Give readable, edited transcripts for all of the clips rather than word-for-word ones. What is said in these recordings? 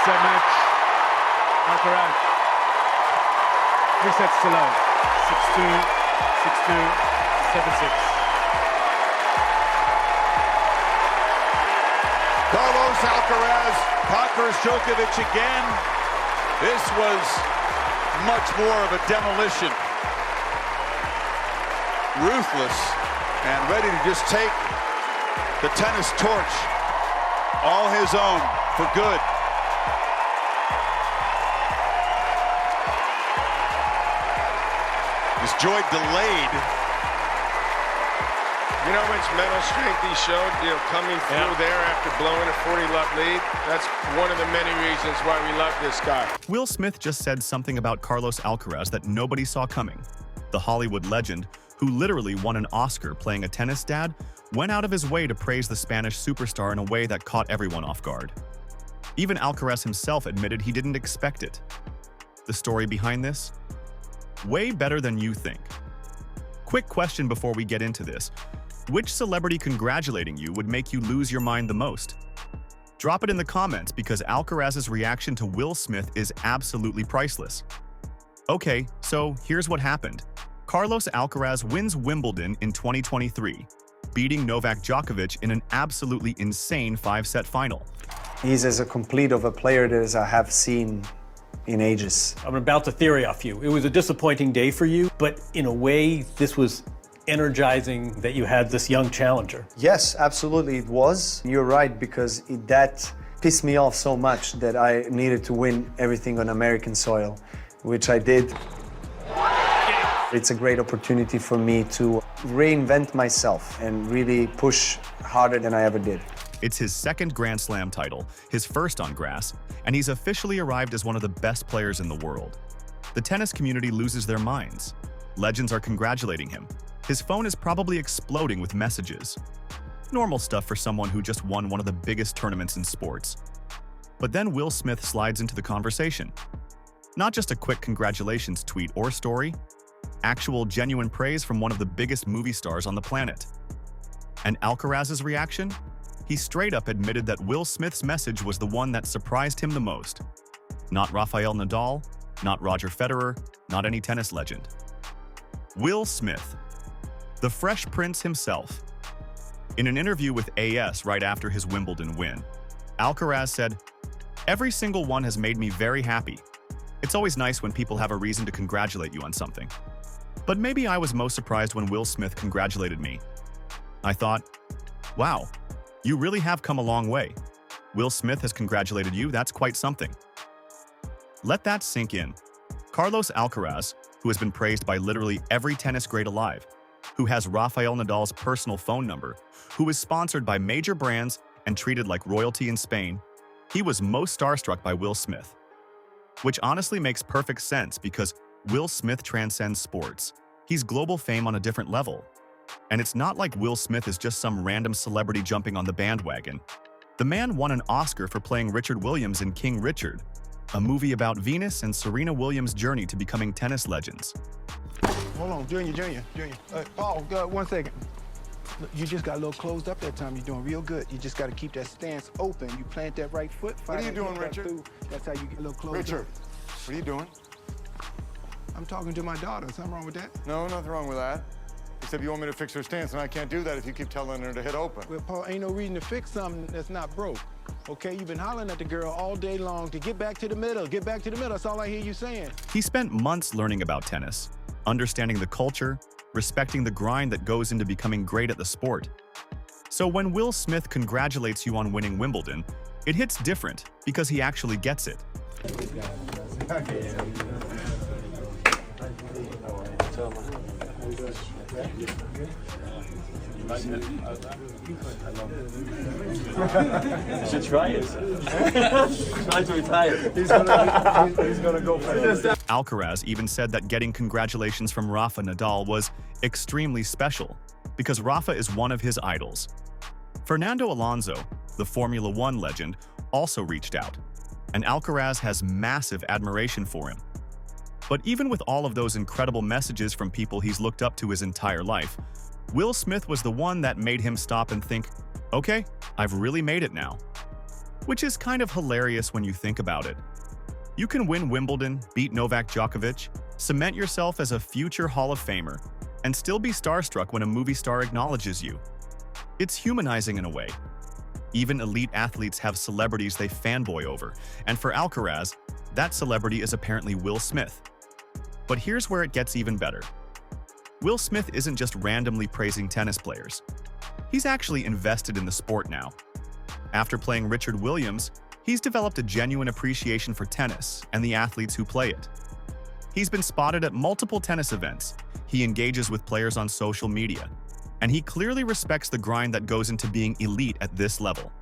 set match. Alcaraz. 3 sets to love. 6-2, 6-2, 7-6. Carlos Alcaraz conquers Djokovic again. This was much more of a demolition. Ruthless and ready to just take the tennis torch all his own for good. His joy delayed. You know how much mental strength he showed, coming through there after blowing a 40-love lead? That's one of the many reasons why we love this guy. Will Smith just said something about Carlos Alcaraz that nobody saw coming. The Hollywood legend, who literally won an Oscar playing a tennis dad, went out of his way to praise the Spanish superstar in a way that caught everyone off guard. Even Alcaraz himself admitted he didn't expect it. The story behind this? Way better than you think. Quick question before we get into this. Which celebrity congratulating you would make you lose your mind the most? Drop it in the comments because Alcaraz's reaction to Will Smith is absolutely priceless. Okay, so here's what happened. Carlos Alcaraz wins Wimbledon in 2023, beating Novak Djokovic in an absolutely insane 5-set final. He's as complete of a player as I have seen in ages. I'm about to theory off you. It was a disappointing day for you, but in a way, this was energizing that you had this young challenger. Yes, absolutely it was. You're right, because that pissed me off so much that I needed to win everything on American soil, which I did. It's a great opportunity for me to reinvent myself and really push harder than I ever did. It's his second Grand Slam title, his first on grass, and he's officially arrived as one of the best players in the world. The tennis community loses their minds. Legends are congratulating him. His phone is probably exploding with messages. Normal stuff for someone who just won one of the biggest tournaments in sports. But then Will Smith slides into the conversation. Not just a quick congratulations tweet or story, actual genuine praise from one of the biggest movie stars on the planet. And Alcaraz's reaction? He straight up admitted that Will Smith's message was the one that surprised him the most. Not Rafael Nadal, not Roger Federer, not any tennis legend. Will Smith, the Fresh Prince himself. In an interview with AS right after his Wimbledon win, Alcaraz said, "Every single one has made me very happy. It's always nice when people have a reason to congratulate you on something. But maybe I was most surprised when Will Smith congratulated me. I thought, wow, you really have come a long way. Will Smith has congratulated you, that's quite something." Let that sink in. Carlos Alcaraz, who has been praised by literally every tennis great alive, who has Rafael Nadal's personal phone number, who is sponsored by major brands and treated like royalty in Spain, he was most starstruck by Will Smith. Which honestly makes perfect sense because Will Smith transcends sports. He's global fame on a different level. And it's not like Will Smith is just some random celebrity jumping on the bandwagon. The man won an Oscar for playing Richard Williams in King Richard, a movie about Venus and Serena Williams' journey to becoming tennis legends. Hold on, Junior. Paul, 1 second. Look, you just got a little closed up that time. You're doing real good. You just got to keep that stance open. You plant that right foot. What are you doing, Richard? That's how you get a little closed Richard, up. what are you doing? I'm talking to my daughter. Something wrong with that? No, nothing wrong with that. Except you want me to fix her stance, and I can't do that if you keep telling her to hit open. Well, Paul, ain't no reason to fix something that's not broke. Okay, you've been hollering at the girl all day long to get back to the middle. Get back to the middle. That's all I hear you saying. He spent months learning about tennis, understanding the culture, respecting the grind that goes into becoming great at the sport. So when Will Smith congratulates you on winning Wimbledon, it hits different because he actually gets it. You should try it. Try to retire. He's gonna go for it. Alcaraz even said that getting congratulations from Rafa Nadal was extremely special because Rafa is one of his idols. Fernando Alonso, the Formula One legend, also reached out, and Alcaraz has massive admiration for him. But even with all of those incredible messages from people he's looked up to his entire life, Will Smith was the one that made him stop and think, okay, I've really made it now. which is kind of hilarious when you think about it. You can win Wimbledon, beat Novak Djokovic, cement yourself as a future Hall of Famer, and still be starstruck when a movie star acknowledges you. It's humanizing in a way. Even elite athletes have celebrities they fanboy over, and for Alcaraz, that celebrity is apparently Will Smith. But here's where it gets even better. Will Smith isn't just randomly praising tennis players. He's actually invested in the sport now. After playing Richard Williams, he's developed a genuine appreciation for tennis and the athletes who play it. He's been spotted at multiple tennis events, he engages with players on social media, and he clearly respects the grind that goes into being elite at this level.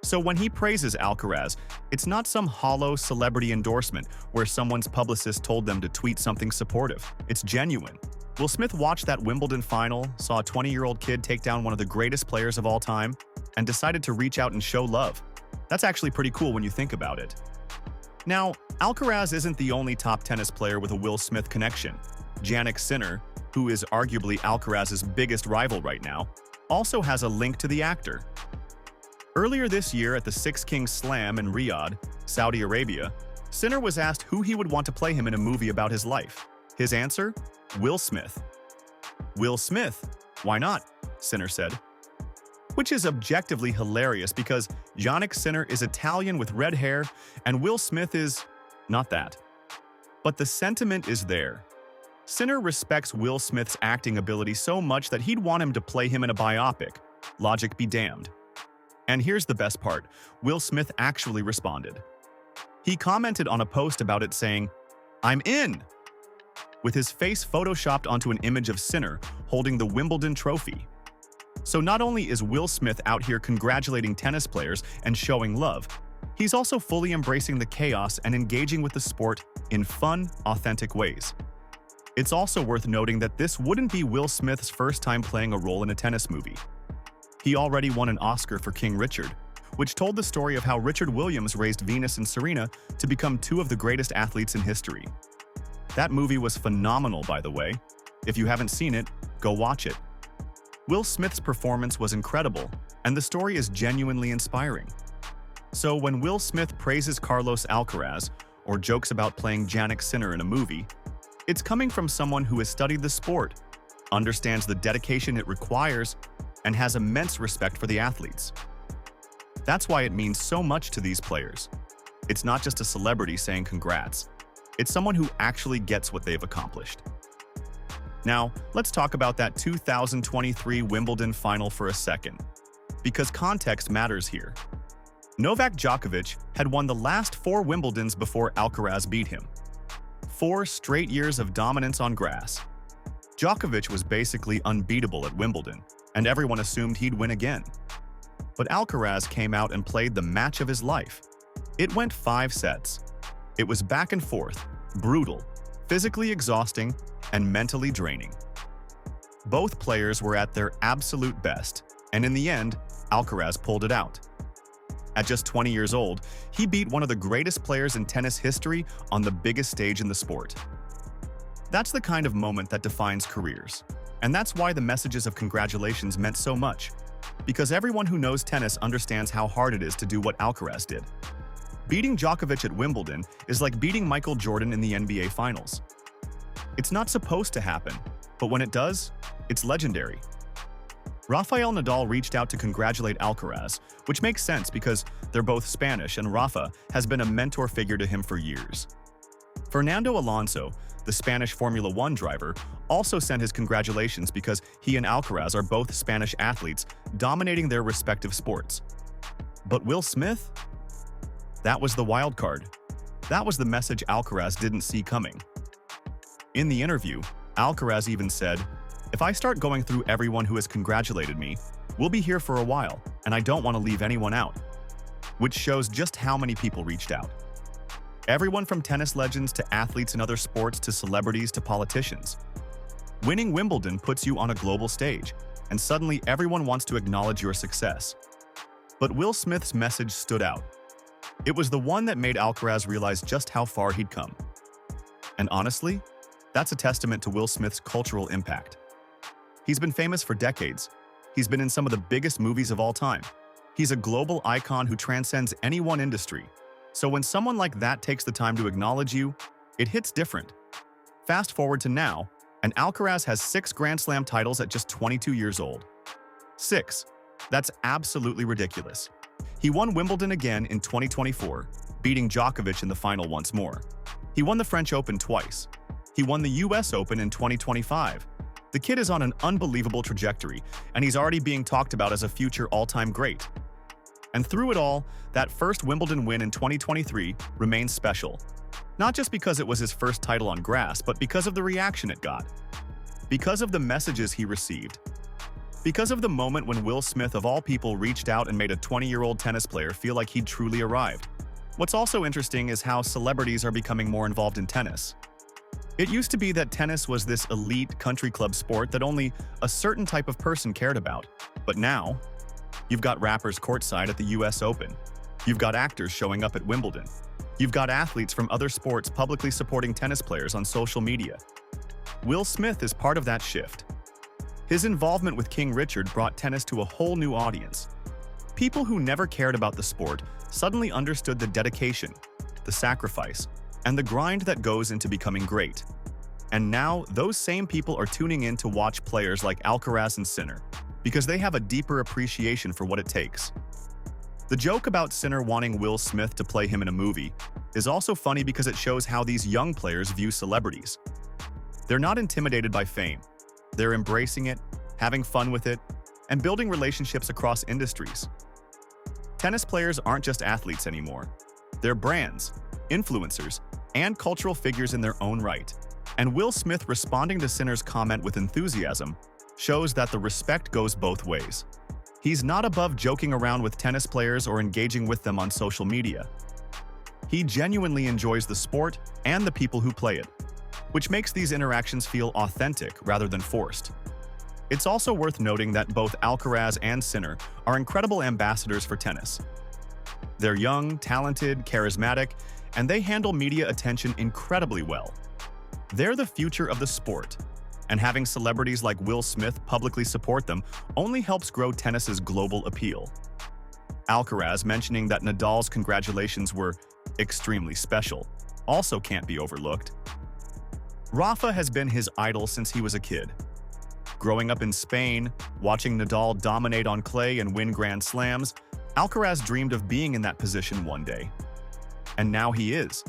So when he praises Alcaraz, it's not some hollow celebrity endorsement where someone's publicist told them to tweet something supportive. It's genuine. Will Smith watched that Wimbledon final, saw a 20-year-old kid take down one of the greatest players of all time, and decided to reach out and show love. That's actually pretty cool when you think about it. Now, Alcaraz isn't the only top tennis player with a Will Smith connection. Jannik Sinner, who is arguably Alcaraz's biggest rival right now, also has a link to the actor. Earlier this year at the Six Kings Slam in Riyadh, Saudi Arabia, Sinner was asked who he would want to play him in a movie about his life. His answer? Will Smith. Will Smith? Why not? Sinner said. Which is objectively hilarious because Jannik Sinner is Italian with red hair and Will Smith is not that. But the sentiment is there. Sinner respects Will Smith's acting ability so much that he'd want him to play him in a biopic. Logic be damned. And here's the best part, Will Smith actually responded. He commented on a post about it saying, "I'm in!" with his face photoshopped onto an image of Sinner holding the Wimbledon trophy. So not only is Will Smith out here congratulating tennis players and showing love, he's also fully embracing the chaos and engaging with the sport in fun, authentic ways. It's also worth noting that this wouldn't be Will Smith's first time playing a role in a tennis movie. He already won an Oscar for King Richard, which told the story of how Richard Williams raised Venus and Serena to become two of the greatest athletes in history. That movie was phenomenal, by the way. If you haven't seen it, go watch it. Will Smith's performance was incredible, and the story is genuinely inspiring. So when Will Smith praises Carlos Alcaraz or jokes about playing Jannik Sinner in a movie, it's coming from someone who has studied the sport, understands the dedication it requires, and has immense respect for the athletes. That's why it means so much to these players. It's not just a celebrity saying congrats. It's someone who actually gets what they've accomplished. Now, let's talk about that 2023 Wimbledon final for a second, because context matters here. Novak Djokovic had won the last 4 Wimbledons before Alcaraz beat him. 4 straight years of dominance on grass. Djokovic was basically unbeatable at Wimbledon, and everyone assumed he'd win again. But Alcaraz came out and played the match of his life. It went 5 sets. It was back and forth, brutal, physically exhausting, and mentally draining. Both players were at their absolute best, and in the end, Alcaraz pulled it out. At just 20 years old, he beat one of the greatest players in tennis history on the biggest stage in the sport. That's the kind of moment that defines careers. And that's why the messages of congratulations meant so much, because everyone who knows tennis understands how hard it is to do what Alcaraz did. Beating Djokovic at Wimbledon is like beating Michael Jordan in the NBA Finals. It's not supposed to happen, but when it does, it's legendary. Rafael Nadal reached out to congratulate Alcaraz, which makes sense because they're both Spanish and Rafa has been a mentor figure to him for years. Fernando Alonso, the Spanish Formula One driver, also sent his congratulations because he and Alcaraz are both Spanish athletes dominating their respective sports. But Will Smith? That was the wild card. That was the message Alcaraz didn't see coming. In the interview, Alcaraz even said, "If I start going through everyone who has congratulated me, we'll be here for a while, and I don't want to leave anyone out." Which shows just how many people reached out. Everyone from tennis legends to athletes in other sports to celebrities to politicians. Winning Wimbledon puts you on a global stage, and suddenly everyone wants to acknowledge your success. But Will Smith's message stood out. It was the one that made Alcaraz realize just how far he'd come. And honestly, that's a testament to Will Smith's cultural impact. He's been famous for decades. He's been in some of the biggest movies of all time. He's a global icon who transcends any one industry. So when someone like that takes the time to acknowledge you, it hits different. Fast forward to now, and Alcaraz has 6 Grand Slam titles at just 22 years old. 6. That's absolutely ridiculous. He won Wimbledon again in 2024, beating Djokovic in the final once more. He won the French Open twice. He won the US Open in 2025. The kid is on an unbelievable trajectory, and he's already being talked about as a future all-time great. And through it all, that first Wimbledon win in 2023 remains special. Not just because it was his first title on grass, but because of the reaction it got. Because of the messages he received. Because of the moment when Will Smith of all people reached out and made a 20-year-old tennis player feel like he'd truly arrived. What's also interesting is how celebrities are becoming more involved in tennis. It used to be that tennis was this elite country club sport that only a certain type of person cared about. But now, you've got rappers courtside at the US Open. You've got actors showing up at Wimbledon. You've got athletes from other sports publicly supporting tennis players on social media. Will Smith is part of that shift. His involvement with King Richard brought tennis to a whole new audience. People who never cared about the sport suddenly understood the dedication, the sacrifice, and the grind that goes into becoming great. And now, those same people are tuning in to watch players like Alcaraz and Sinner, because they have a deeper appreciation for what it takes. The joke about Sinner wanting Will Smith to play him in a movie is also funny because it shows how these young players view celebrities. They're not intimidated by fame. They're embracing it, having fun with it, and building relationships across industries. Tennis players aren't just athletes anymore. They're brands, influencers, and cultural figures in their own right. And Will Smith responding to Sinner's comment with enthusiasm shows that the respect goes both ways. He's not above joking around with tennis players or engaging with them on social media. He genuinely enjoys the sport and the people who play it, which makes these interactions feel authentic rather than forced. It's also worth noting that both Alcaraz and Sinner are incredible ambassadors for tennis. They're young, talented, charismatic, and they handle media attention incredibly well. They're the future of the sport, and having celebrities like Will Smith publicly support them only helps grow tennis's global appeal. Alcaraz mentioning that Nadal's congratulations were extremely special also can't be overlooked. Rafa has been his idol since he was a kid. Growing up in Spain, watching Nadal dominate on clay and win Grand Slams, Alcaraz dreamed of being in that position one day. And now he is.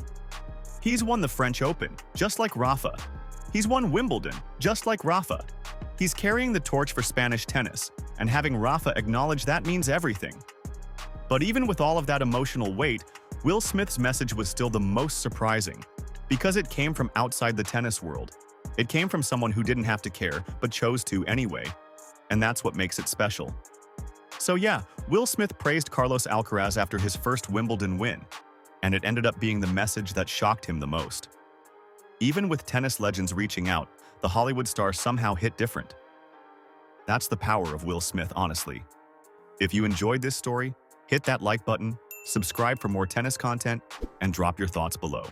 He's won the French Open, just like Rafa. He's won Wimbledon, just like Rafa. He's carrying the torch for Spanish tennis, and having Rafa acknowledge that means everything. But even with all of that emotional weight, Will Smith's message was still the most surprising, because it came from outside the tennis world. It came from someone who didn't have to care, but chose to anyway. And that's what makes it special. So yeah, Will Smith praised Carlos Alcaraz after his first Wimbledon win, and it ended up being the message that shocked him the most. Even with tennis legends reaching out, the Hollywood star somehow hit different. That's the power of Will Smith, honestly. If you enjoyed this story, hit that like button, subscribe for more tennis content, and drop your thoughts below.